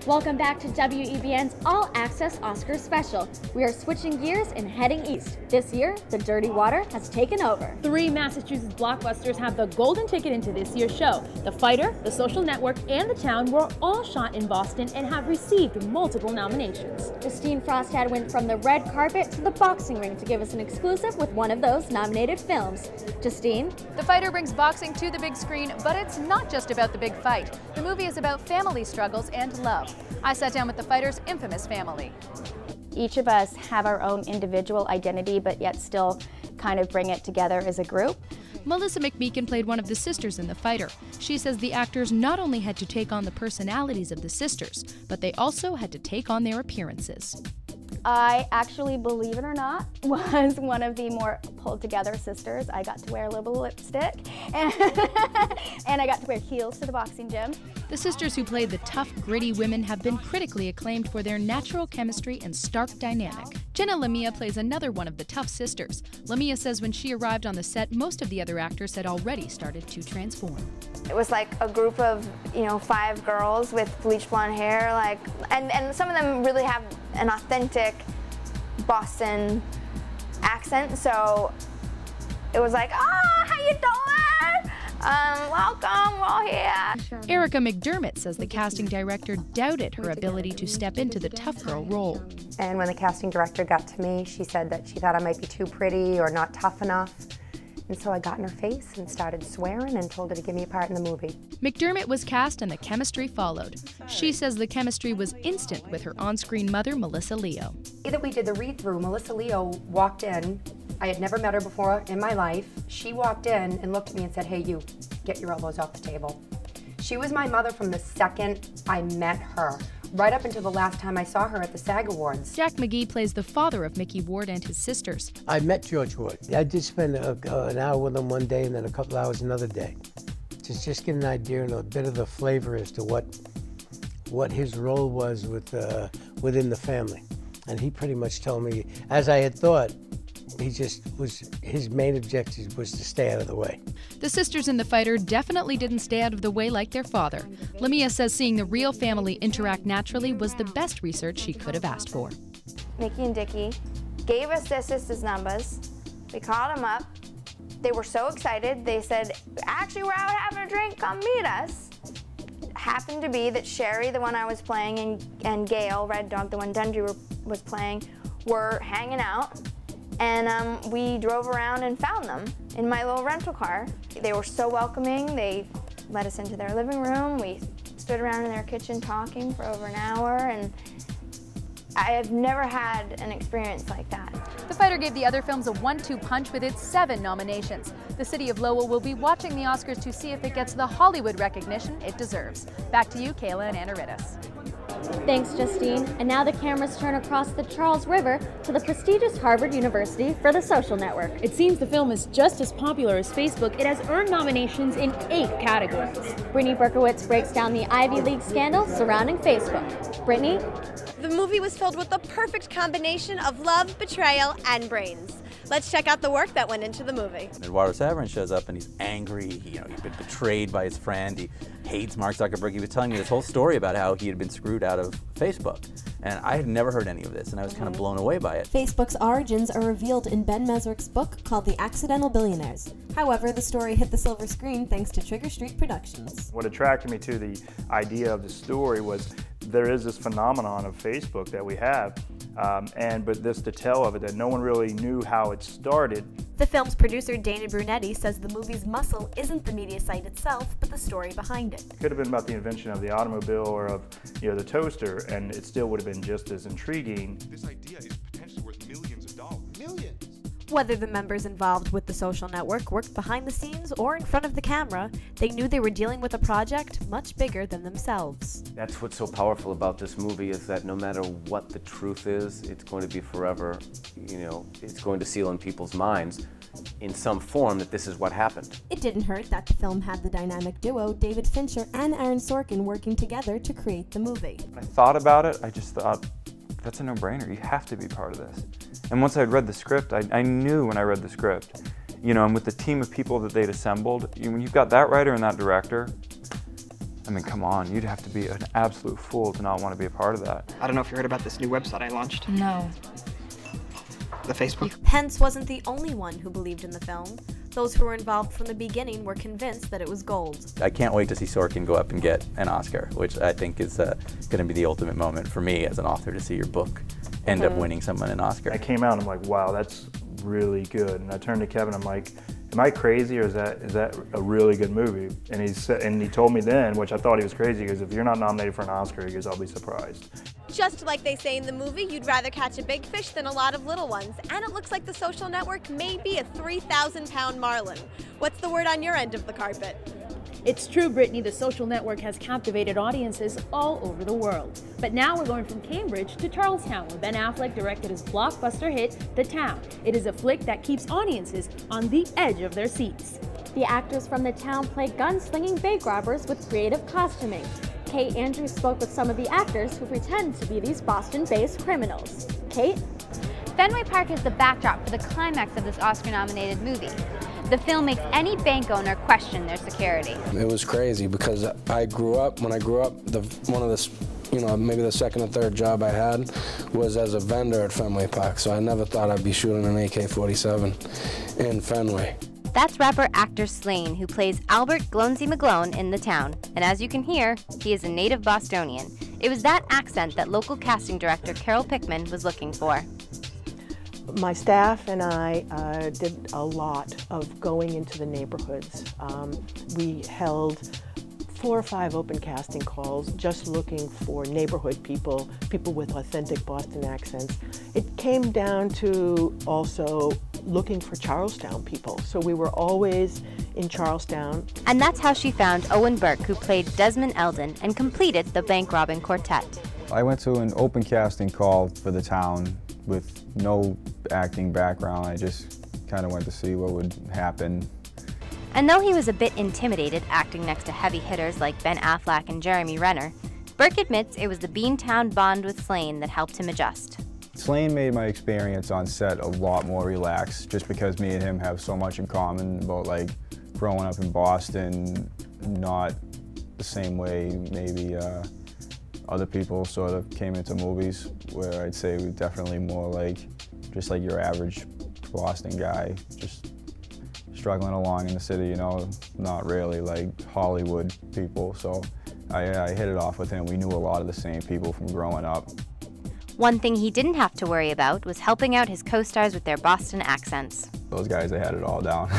Welcome back to WEBN's All Access Oscar Special. We are switching gears and heading east. This year, the dirty water has taken over. 3 Massachusetts blockbusters have the golden ticket into this year's show. The Fighter, The Social Network, and The Town were all shot in Boston and have received multiple nominations. Justine Frostad went from the red carpet to the boxing ring to give us an exclusive with one of those nominated films. Justine? The Fighter brings boxing to the big screen, but it's not just about the big fight. The movie is about family struggles and love. I sat down with the Fighter's infamous family. Each of us have our own individual identity, but yet still kind of bring it together as a group. Melissa McMeekin played one of the sisters in The Fighter. She says the actors not only had to take on the personalities of the sisters, but they also had to take on their appearances. I actually, believe it or not, was one of the more pulled together sisters. I got to wear a little lipstick and I got to wear heels to the boxing gym. The sisters who played the tough, gritty women have been critically acclaimed for their natural chemistry and stark dynamic. Jenna Lamia plays another one of the tough sisters. Lamia says when she arrived on the set, most of the other actors had already started to transform. It was like a group of, 5 girls with bleach blonde hair, and some of them really have an authentic Boston accent, so it was like, how you doing? Welcome, we're all here. Erica McDermott says the casting director doubted her ability to step into the tough girl role. And when the casting director got to me, she said that she thought I might be too pretty or not tough enough. And so I got in her face and started swearing and told her to give me a part in the movie. McDermott was cast and the chemistry followed. She says the chemistry was instant with her on-screen mother, Melissa Leo. Either we did the read-through, Melissa Leo walked in. I had never met her before in my life. She walked in and looked at me and said, "Hey, you, get your elbows off the table." She was my mother from the second I met her, right up until the last time I saw her at the SAG Awards. Jack McGee plays the father of Mickey Ward and his sisters. I met George Ward. I did spend an hour with him one day and then a couple hours another day. Just get an idea and a bit of the flavor as to what his role was within the family. And he pretty much told me, as I had thought, his main objective was to stay out of the way. The sisters in The Fighter definitely didn't stay out of the way like their father. Lamia says seeing the real family interact naturally was the best research she could have asked for. Mickey and Dickie gave us their sisters' numbers. We called them up. They were so excited. They said, actually, we're out having a drink, come meet us. It happened to be that Sherry, the one I was playing, and Gail, Red Dog, the one Dundee was playing, were hanging out. And we drove around and found them in my little rental car. They were so welcoming. They let us into their living room. We stood around in their kitchen talking for over an hour, and I have never had an experience like that. The Fighter gave the other films a 1-2 punch with its 7 nominations. The city of Lowell will be watching the Oscars to see if it gets the Hollywood recognition it deserves. Back to you, Kayla and Anna Rittis. Thanks, Justine. And now the cameras turn across the Charles River to the prestigious Harvard University for The Social Network. It seems the film is just as popular as Facebook. It has earned nominations in 8 categories. Brittany Berkowitz breaks down the Ivy League scandal surrounding Facebook. Brittany? The movie was filled with the perfect combination of love, betrayal, and brains. Let's check out the work that went into the movie. Eduardo Saverin shows up and he's angry. He's been betrayed by his friend. He hates Mark Zuckerberg. He was telling me this whole story about how he had been screwed out of Facebook. And I had never heard any of this, and I was kind of blown away by it. Facebook's origins are revealed in Ben Mesrick's book called The Accidental Billionaires. However, the story hit the silver screen thanks to Trigger Street Productions. What attracted me to the idea of the story was there is this phenomenon of Facebook that we have, but this detail of it that no one really knew how it started. The film's producer Dana Brunetti says the movie's muscle isn't the media site itself, but the story behind it. Could have been about the invention of the automobile or of the toaster, and it still would have been just as intriguing. This idea is potentially worth millions of dollars. Millions! Whether the members involved with the social network worked behind the scenes or in front of the camera, they knew they were dealing with a project much bigger than themselves. That's what's so powerful about this movie, is that no matter what the truth is, it's going to be forever, it's going to seal in people's minds in some form that this is what happened. It didn't hurt that the film had the dynamic duo David Fincher and Aaron Sorkin working together to create the movie. When I thought about it, I just thought, that's a no-brainer. You have to be part of this. And once I'd read the script, I knew when I read the script, and with the team of people that they'd assembled, when you've got that writer and that director, I mean, come on, you'd have to be an absolute fool to not want to be a part of that. I don't know if you heard about this new website I launched. No. The Facebook. Pence wasn't the only one who believed in the film. Those who were involved from the beginning were convinced that it was gold. I can't wait to see Sorkin go up and get an Oscar, which I think is going to be the ultimate moment for me as an author, to see your book end up winning someone an Oscar. I came out and I'm like, wow, that's really good. And I turned to Kevin, I'm like, am I crazy, or is that a really good movie? And he told me then, which I thought he was crazy, because if you're not nominated for an Oscar, he goes, I'll be surprised. Just like they say in the movie, you'd rather catch a big fish than a lot of little ones. And it looks like The Social Network may be a 3,000-pound marlin. What's the word on your end of the carpet? It's true, Brittany, The Social Network has captivated audiences all over the world. But now we're going from Cambridge to Charlestown, where Ben Affleck directed his blockbuster hit, The Town. It is a flick that keeps audiences on the edge of their seats. The actors from The Town play gunslinging bank robbers with creative costuming. Kate Andrews spoke with some of the actors who pretend to be these Boston-based criminals. Kate? Fenway Park is the backdrop for the climax of this Oscar-nominated movie. The film makes any bank owner question their security. It was crazy because when I grew up, one of the, maybe the second or third job I had was as a vendor at Fenway Park, so I never thought I'd be shooting an AK-47 in Fenway. That's rapper-actor Slane, who plays Albert Glonsey McGlone in The Town. And as you can hear, he is a native Bostonian. It was that accent that local casting director Carol Pickman was looking for. My staff and I did a lot of going into the neighborhoods. We held 4 or 5 open casting calls just looking for neighborhood people, people with authentic Boston accents. It came down to also looking for Charlestown people. So we were always in Charlestown. And that's how she found Owen Burke, who played Desmond Eldon and completed the bank robbing quartet. I went to an open casting call for The Town with no acting background. I just kind of went to see what would happen. And though he was a bit intimidated acting next to heavy hitters like Ben Affleck and Jeremy Renner, Burke admits it was the Beantown bond with Slane that helped him adjust. Slane made my experience on set a lot more relaxed, just because me and him have so much in common about like growing up in Boston, not the same way maybe other people sort of came into movies, where I'd say we're definitely more like just like your average Boston guy, just struggling along in the city, you know, not really like Hollywood people. So I hit it off with him. We knew a lot of the same people from growing up. One thing he didn't have to worry about was helping out his co-stars with their Boston accents. Those guys, they had it all down.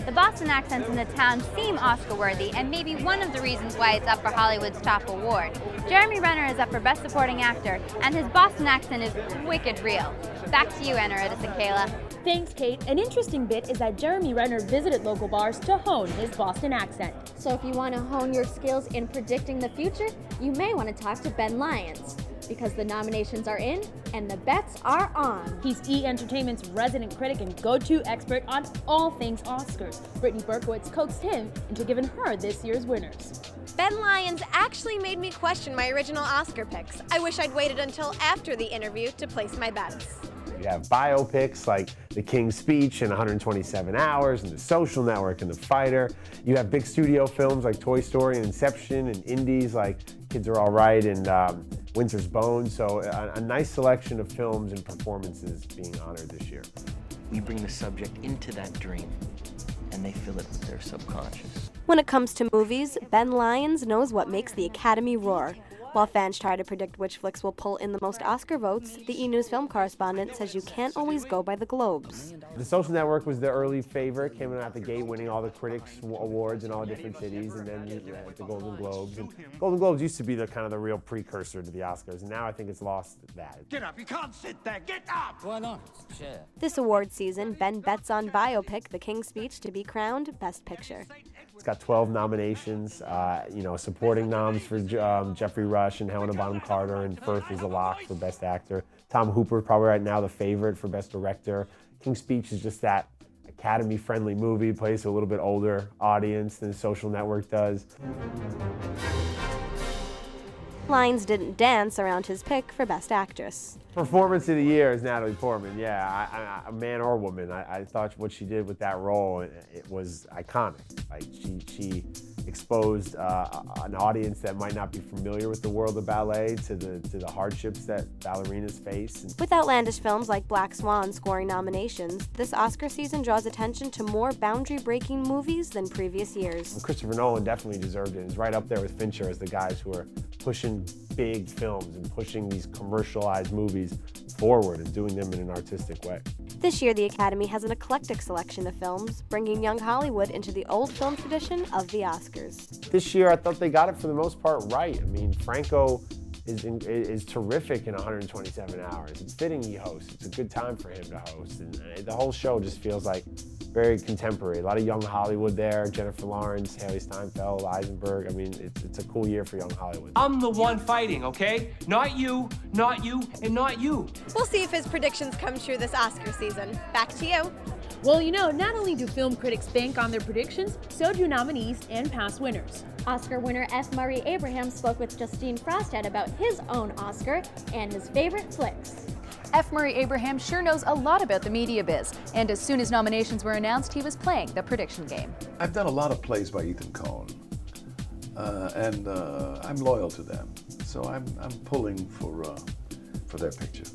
The Boston accents in The Town seem Oscar-worthy, and maybe one of the reasons why it's up for Hollywood's top award. Jeremy Renner is up for Best Supporting Actor, and his Boston accent is wicked real. Back to you, Anna Rittis and Kayla. Thanks, Kate. An interesting bit is that Jeremy Renner visited local bars to hone his Boston accent. So if you want to hone your skills in predicting the future, you may want to talk to Ben Lyons, because the nominations are in and the bets are on. He's E! Entertainment's resident critic and go-to expert on all things Oscars. Brittany Berkowitz coaxed him into giving her this year's winners. Ben Lyons actually made me question my original Oscar picks. I wish I'd waited until after the interview to place my bets. You have biopics like The King's Speech and 127 Hours and The Social Network and The Fighter. You have big studio films like Toy Story and Inception, and indies like Kids Are All Right and Winter's Bone. So a nice selection of films and performances being honored this year. We bring the subject into that dream, and they fill it with their subconscious. When it comes to movies, Ben Lyons knows what makes the Academy roar. While fans try to predict which flicks will pull in the most Oscar votes, the E! News film correspondent says you can't always go by the Globes. The Social Network was the early favorite, came in out the gate winning all the critics awards in all different cities, and then the Golden Globes. And Golden Globes used to be the kind of the real precursor to the Oscars, and now I think it's lost that. Get up, you can't sit there, get up! Why not? It's a chair. This award season, Ben bets on biopic The King's Speech to be crowned Best Picture. It's got 12 nominations, supporting noms for Jeffrey Rush and Helena Bonham Carter, and Firth is a lock for Best Actor. Tom Hooper, probably right now the favorite for Best Director. King's Speech is just that Academy-friendly movie, plays to a little bit older audience than Social Network does. Lyons didn't dance around his pick for Best Actress. Performance of the year is Natalie Portman. Yeah, man or woman. I thought what she did with that role, it was iconic. Like she exposed an audience that might not be familiar with the world of ballet to the hardships that ballerinas face. With outlandish films like Black Swan scoring nominations, this Oscar season draws attention to more boundary-breaking movies than previous years. Christopher Nolan definitely deserved it. He's right up there with Fincher as the guys who are pushing big films and pushing these commercialized movies forward and doing them in an artistic way. This year, the Academy has an eclectic selection of films, bringing young Hollywood into the old film tradition of the Oscars. This year, I thought they got it for the most part right. I mean, Franco is terrific in 127 hours. It's fitting he hosts. It's a good time for him to host. And the whole show just feels like very contemporary. A lot of young Hollywood there. Jennifer Lawrence, Haley Steinfeld, Eisenberg. I mean, it's a cool year for young Hollywood. I'm the one fighting, okay? Not you, and not you. We'll see if his predictions come true this Oscar season. Back to you. Well, you know, not only do film critics bank on their predictions, so do nominees and past winners. Oscar winner F. Murray Abraham spoke with Justine Frostad about his own Oscar and his favorite flicks. F. Murray Abraham sure knows a lot about the media biz, and as soon as nominations were announced, he was playing the prediction game. I've done a lot of plays by Ethan Coen, and I'm loyal to them, so I'm pulling for their picture.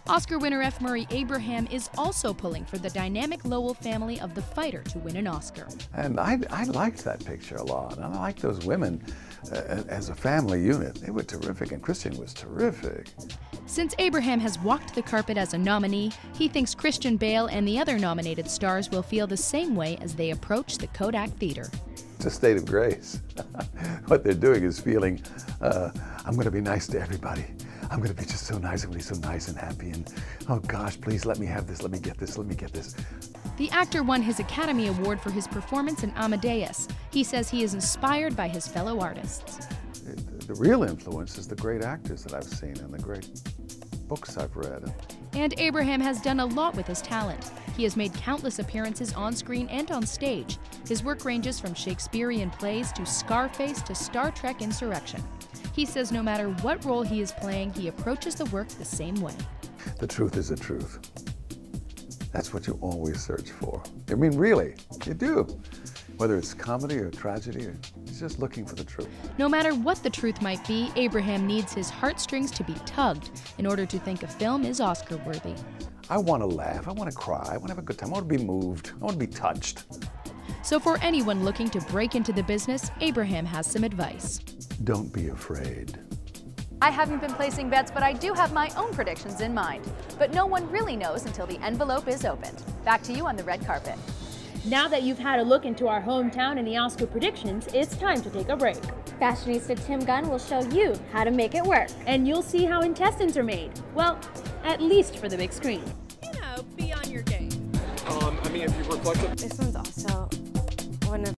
Oscar winner F. Murray Abraham is also pulling for the dynamic Lowell family of The Fighter to win an Oscar. And I liked that picture a lot, and I liked those women as a family unit. They were terrific, and Christian was terrific. Since Abraham has walked the carpet as a nominee, he thinks Christian Bale and the other nominated stars will feel the same way as they approach the Kodak Theater. It's a state of grace. What they're doing is feeling, I'm going to be nice to everybody. I'm going to be just so nice. I'm going to be so nice and happy. And oh gosh, please let me have this. Let me get this. Let me get this. The actor won his Academy Award for his performance in Amadeus. He says he is inspired by his fellow artists. The real influence is the great actors that I've seen and the great books I've read. And Abraham has done a lot with his talent. He has made countless appearances on screen and on stage. His work ranges from Shakespearean plays to Scarface to Star Trek Insurrection. He says no matter what role he is playing, he approaches the work the same way. The truth is the truth. That's what you always search for. I mean, really, you do. Whether it's comedy or tragedy, it's just looking for the truth. No matter what the truth might be, Abraham needs his heartstrings to be tugged in order to think a film is Oscar-worthy. I want to laugh, I want to cry, I want to have a good time, I want to be moved, I want to be touched. So for anyone looking to break into the business, Abraham has some advice. Don't be afraid. I haven't been placing bets, but I do have my own predictions in mind. But no one really knows until the envelope is opened. Back to you on the red carpet. Now that you've had a look into our hometown and the Oscar predictions, it's time to take a break. Fashionista Tim Gunn will show you how to make it work. And you'll see how intestines are made. Well, at least for the big screen. You know, be on your game. I mean, if you reflect... This one's also one of